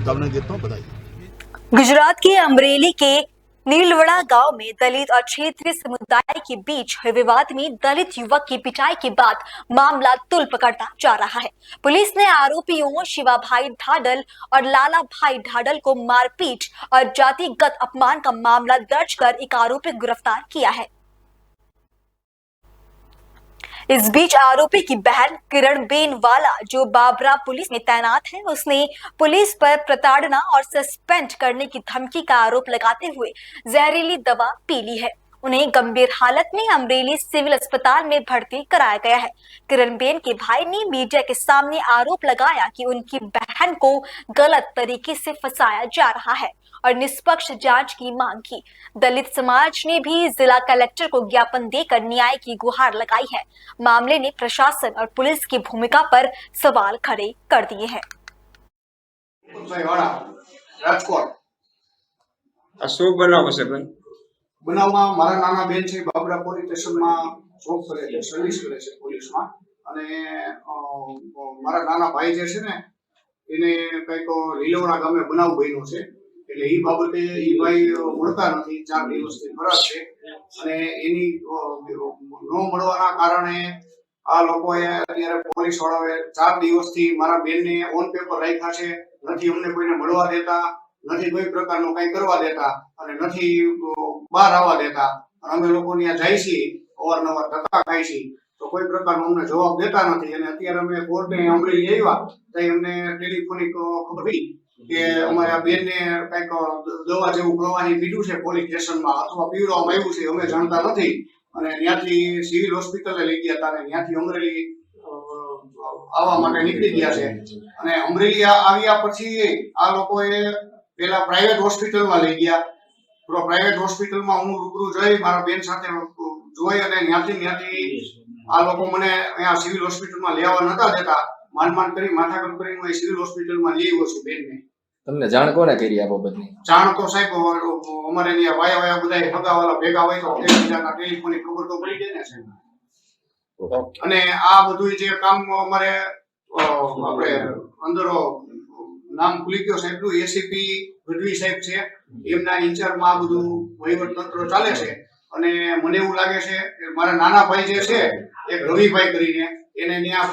शुभकामनाएं देता हूँ। बधाई। गुजरात के अमरेली के नीलवड़ा गांव में दलित और क्षेत्रीय समुदाय के बीच हुए विवाद में दलित युवक की पिटाई के बाद मामला तुल पकड़ता जा रहा है। पुलिस ने आरोपियों शिवाभाई ढाडल और लाला भाई ढाडल को मारपीट और जातिगत अपमान का मामला दर्ज कर एक आरोपी गिरफ्तार किया है। इस बीच आरोपी की बहन किरण बेनवाला, जो बाबरा पुलिस में तैनात है, उसने पुलिस पर प्रताड़ना और सस्पेंड करने की धमकी का आरोप लगाते हुए जहरीली दवा पी ली है। उन्हें गंभीर हालत में अमरेली सिविल अस्पताल में भर्ती कराया गया है। किरण बेन के भाई ने मीडिया के सामने आरोप लगाया कि उनकी बहन को गलत तरीके से फंसाया जा रहा है और निष्पक्ष जांच की मांग की। दलित समाज ने भी जिला कलेक्टर को ज्ञापन देकर न्याय की गुहार लगाई है। मामले ने प्रशासन और पुलिस की भूमिका पर सवाल खड़े कर दिए हैं। બનાવમાં મારા નાના બેન છે બાબરા પોલીસ સ્ટેશનમાં જોબ કરે છે, સર્વિસ કરે છે પોલીસમાં, અને મારા નાના ભાઈ જે છે ને એને કંઈક લીલોડા ગામે બનાવ બન્યો છે, એટલે એ બાબતે એ ભાઈ મળતા નથી, 4 દિવસથી ફરાર છે, અને એની ન મળવાના કારણે આ લોકોએ અત્યારે પોલીસ વાળાએ 4 દિવસથી મારા બેનને ઓન પેપર રાખ્યા છે, નથી અમને કોઈને મળવા દેતા, નથી કોઈ પ્રકારનું કંઈ કરવા દેતા, અને નથી બહાર આવવા દેતા, અને અમે લોકો ત્યાં જાય છીએ, અવારનવાર ધક્કા ખાઈ છીએ, તો કોઈ પ્રકારનો અમને જવાબ દેતા નથી, અને અત્યારે અમે કોર્ટે અમરેલી આવ્યા તો અમને ટેલિફોનિક ખબર પડી કે અમારા બેનને કંઈક દવા જેવું પ્રવાહી પીધું છે પોલીસ સ્ટેશનમાં, અથવા પીવડાવવામાં આવ્યું છે, અમે જાણતા નથી, અને ત્યાંથી સિવિલ હોસ્પિટલે લઈ ગયા હતા, અને ત્યાંથી અમરેલી આવવા માટે નીકળી ગયા છે, અને અમરેલી આવ્યા પછી આ લોકોએ પેલા પ્રાઇવેટ હોસ્પિટલમાં લઈ ગયા, પ્રાઇવેટ હોસ્પિટલમાં હું રૂબરૂ જઈ મારા બેન સાથે જોઈ, અને ત્યાંથી આ લોકો મને અહીંયા સિવિલ હોસ્પિટલમાં લેવા નતા દેતા, માંડ કરી માથાકૂટ કરીને હું સિવિલ હોસ્પિટલમાં લઈ આવ્યો છું બેનને। તમને જાણ કોને કરી આ બાબતની? જાણ તો સાહેબ અમારે ત્યાં વાયા બધા હગાવાલા ભેગા હોય તો એકબીજાના ટેલિફોનિક ખબર તો પડી જાય ને સાહેબ। અને આ બધું જે કામ અમારે આપણે અંદર નામ ખુલી ગયો સાહેબનું, એસીપી ગઢવી સાહેબ છે, એમના ઇન્ચાર્જમાં આ બધું વહીવટ તંત્ર ચાલે છે, અને મને એવું લાગે છે કે મારા નાના ભાઈ જે છે એક રવિભાઈ કરીને એને ત્યાં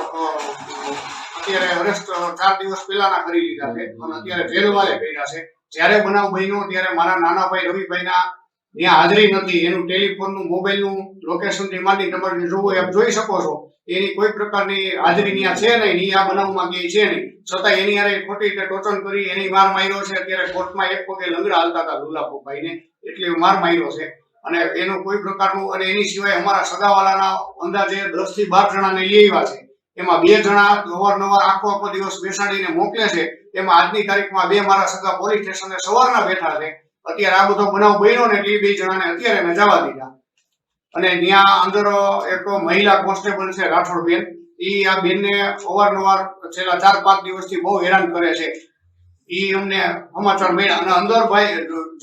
અત્યારે અરેસ્ટ 4 દિવસ પહેલાના કરી લીધા છે, અને અત્યારે જેલવાલે કર્યા છે। જ્યારે બનાવ બન્યો ત્યારે મારા નાના ભાઈ રવિભાઈના ત્યાં હાજરી નથી, એનું ટેલિફોનનું મોબાઈલનું લોકેશનથી માંડી તમારે જોવો એપ જોઈ શકો છો, એની કોઈ પ્રકારની હાજરી ત્યાં છે નહીં, આ બનાવમાં ક્યાંય છે નહીં, છતાં એની હારે ખોટી રીતે ટોચન કરી એની માર માર્યો છે। અત્યારે કોર્ટમાં એક પગે લંગડા હાલતા હતા દુલાભાઈને, એટલે માર માર્યો છે, અને એનું કોઈ પ્રકારનું, અને એની સિવાય અમારા સગાવાલાના અંદાજે 10 થી 12 જણાને લઈ આવ્યા છે, એમાં 2 જણા અવારનવાર આખો દિવસ બેસાડીને મોકલે છે, એમાં આજની તારીખમાં 2 મારા સગા પોલીસ સ્ટેશને સવારના બેઠા છે। અત્યારે આ બધો બનાવ બન્યો ને એટલે 2 જણાને અત્યારે મેં જવા દીધા, અને ત્યાં અંદર એક મહિલા કોન્સ્ટેબલ છે રાઠોડ બેન, એ આ બેનને અવારનવાર છેલ્લા 4-5 દિવસથી બહુ હેરાન કરે છે, એ અમને સમાચાર મળ્યા, અને અંદર ભાઈ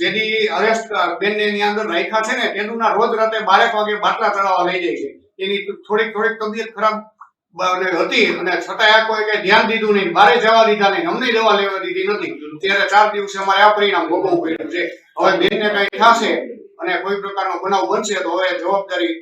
જેથી અરેસ્ટ બેનને ત્યાં અંદર રાખ્યા છે ને તેના રોજ રાતે 12 વાગે બાટલા ચડાવવા લઈ જાય છે, એની થોડીક તબિયત ખરાબ હતી, અને છતાં આ કોઈ કઈ ધ્યાન દીધું નહીં, બારે જવા દીધા નહીં, અમને દવા લેવા દીધી નથી, ત્યારે 4 દિવસે અમારે આ પરિણામ ભોગવવું પડ્યું છે। હવે બેનને કઈ થશે અને કોઈ પ્રકારનો બનાવ બનશે તો હવે જવાબદારી